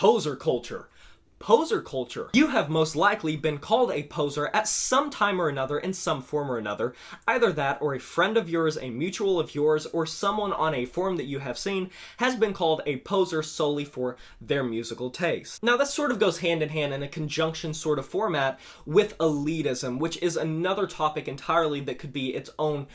Poser culture. Poser culture. You have most likely been called a poser at some time or another in some form or another. Either that or a friend of yours, a mutual of yours, or someone on a forum that you have seen has been called a poser solely for their musical taste. Now this sort of goes hand in hand in a conjunction sort of format with elitism, which is another topic entirely that could be its own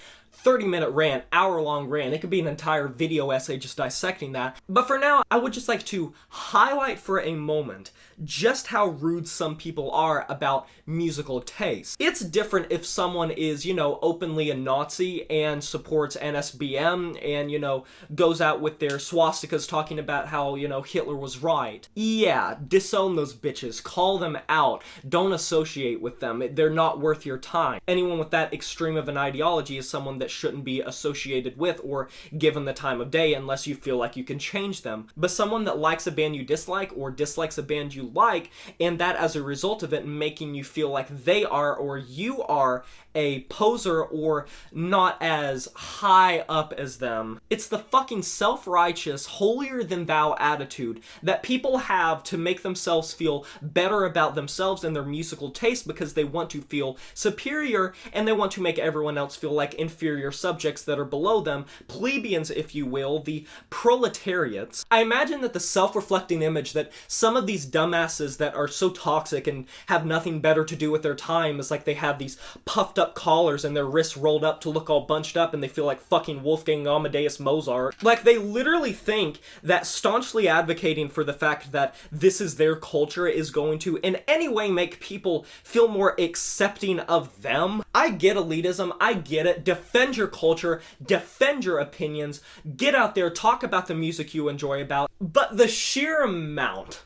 30-minute rant, hour-long rant. It could be an entire video essay just dissecting that. But for now, I would just like to highlight for a moment just how rude some people are about musical taste. It's different if someone is, openly a Nazi and supports NSBM and, goes out with their swastikas talking about how, Hitler was right. Yeah, disown those bitches. Call them out. Don't associate with them. They're not worth your time. Anyone with that extreme of an ideology is someone that shouldn't be associated with or given the time of day unless you feel like you can change them. But someone that likes a band you dislike or dislikes a band you like, and that as a result of it making you feel like they are or you are a poser or not as high up as them. It's the fucking self-righteous, holier-than-thou attitude that people have to make themselves feel better about themselves and their musical taste because they want to feel superior and they want to make everyone else feel like inferior subjects that are below them, plebeians if you will, the proletariats. I imagine that the self-reflecting image that some of these dumbasses that are so toxic and have nothing better to do with their time is like they have these puffed up collars and their wrists rolled up to look all bunched up and they feel like fucking Wolfgang Amadeus Mozart. Like they literally think that staunchly advocating for the fact that this is their culture is going to in any way make people feel more accepting of them. I get elitism, I get it. Defend your culture, defend your opinions, get out there, talk about the music you enjoy about, but the sheer amount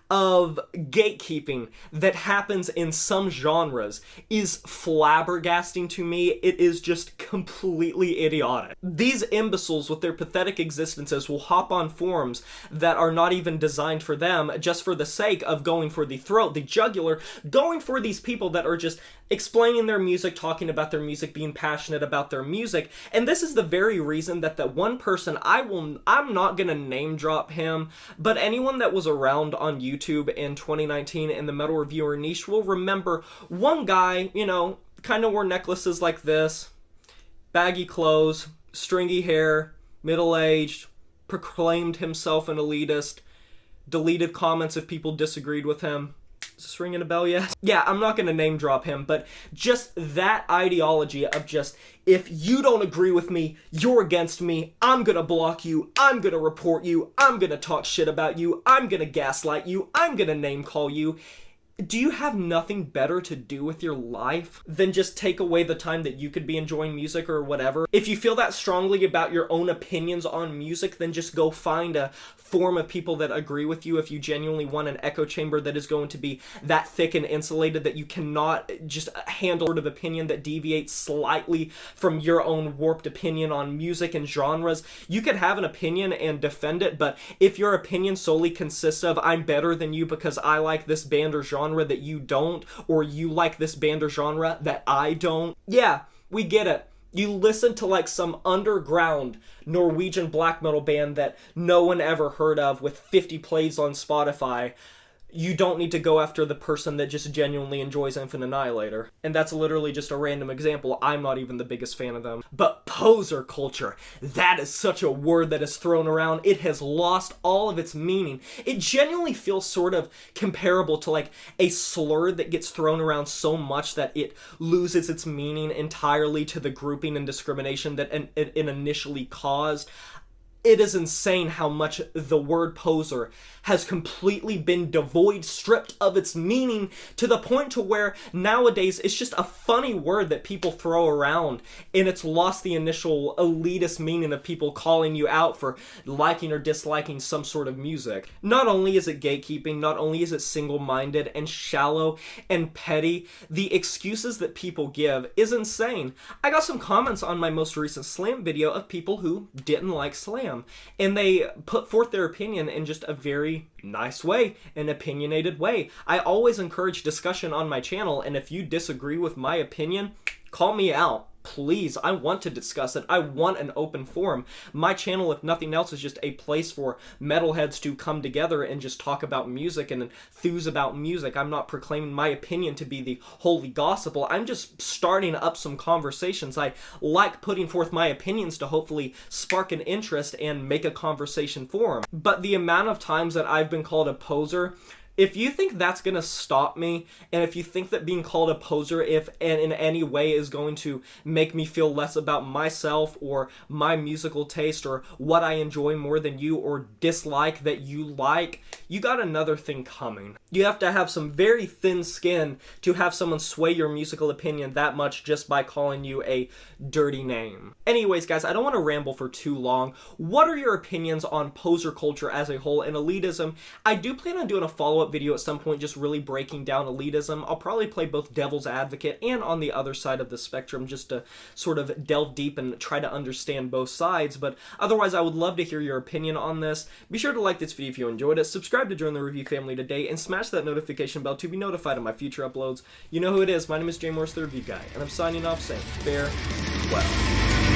of gatekeeping that happens in some genres is flabbergasting to me. It is just completely idiotic. These imbeciles with their pathetic existences will hop on forums that are not even designed for them just for the sake of going for the throat, the jugular, going for these people that are just explaining their music, talking about their music, being passionate about their music. And this is the very reason that that one person, I'm not gonna name drop him, but anyone that was around on YouTube in 2019 in the metal reviewer niche will remember one guy, kind of wore necklaces like this, baggy clothes, stringy hair, middle-aged, proclaimed himself an elitist, deleted comments if people disagreed with him. Is this ringing a bell yet? Yeah, I'm not going to name drop him, but just that ideology of just, if you don't agree with me, you're against me, I'm going to block you, I'm going to report you, I'm going to talk shit about you, I'm going to gaslight you, I'm going to name call you. Do you have nothing better to do with your life than just take away the time that you could be enjoying music or whatever? If you feel that strongly about your own opinions on music, then just go find a form of people that agree with you if you genuinely want an echo chamber that is going to be that thick and insulated that you cannot just handle sort of opinion that deviates slightly from your own warped opinion on music and genres. You could have an opinion and defend it, but if your opinion solely consists of I'm better than you because I like this band or genre that you don't, or you like this band or genre that I don't, yeah, we get it. You listen to like some underground Norwegian black metal band that no one ever heard of with 50 plays on Spotify. You don't need to go after the person that just genuinely enjoys Infinite Annihilator. And that's literally just a random example. I'm not even the biggest fan of them. But poser culture, that is such a word that is thrown around. It has lost all of its meaning. It genuinely feels sort of comparable to like a slur that gets thrown around so much that it loses its meaning entirely to the grouping and discrimination that it initially caused. It is insane how much the word poser has completely been devoid, stripped of its meaning to the point to where nowadays it's just a funny word that people throw around and it's lost the initial elitist meaning of people calling you out for liking or disliking some sort of music. Not only is it gatekeeping, not only is it single-minded and shallow and petty, the excuses that people give is insane. I got some comments on my most recent Slam video of people who didn't like Slam, and they put forth their opinion in just a very nice way, an opinionated way. I always encourage discussion on my channel, and if you disagree with my opinion, call me out. please, I want to discuss it. I want an open forum. My channel, if nothing else, is just a place for metalheads to come together and just talk about music and enthuse about music. I'm not proclaiming my opinion to be the holy gospel. I'm just starting up some conversations. I like putting forth my opinions to hopefully spark an interest and make a conversation forum. But the amount of times that I've been called a poser, if you think that's going to stop me, and if you think that being called a poser in any way is going to make me feel less about myself or my musical taste or what I enjoy more than you or dislike that you like, you got another thing coming. You have to have some very thin skin to have someone sway your musical opinion that much just by calling you a dirty name. Anyways, guys, I don't want to ramble for too long. What are your opinions on poser culture as a whole and elitism? I do plan on doing a follow-up video at some point just really breaking down elitism. I'll probably play both devil's advocate and on the other side of the spectrum just to sort of delve deep and try to understand both sides, but otherwise I would love to hear your opinion on this. Be sure to like this video if you enjoyed it, subscribe to join the review family today, and smash that notification bell to be notified of my future uploads. You know who it is, my name is Jay Morris, the Review Guy, and I'm signing off saying farewell.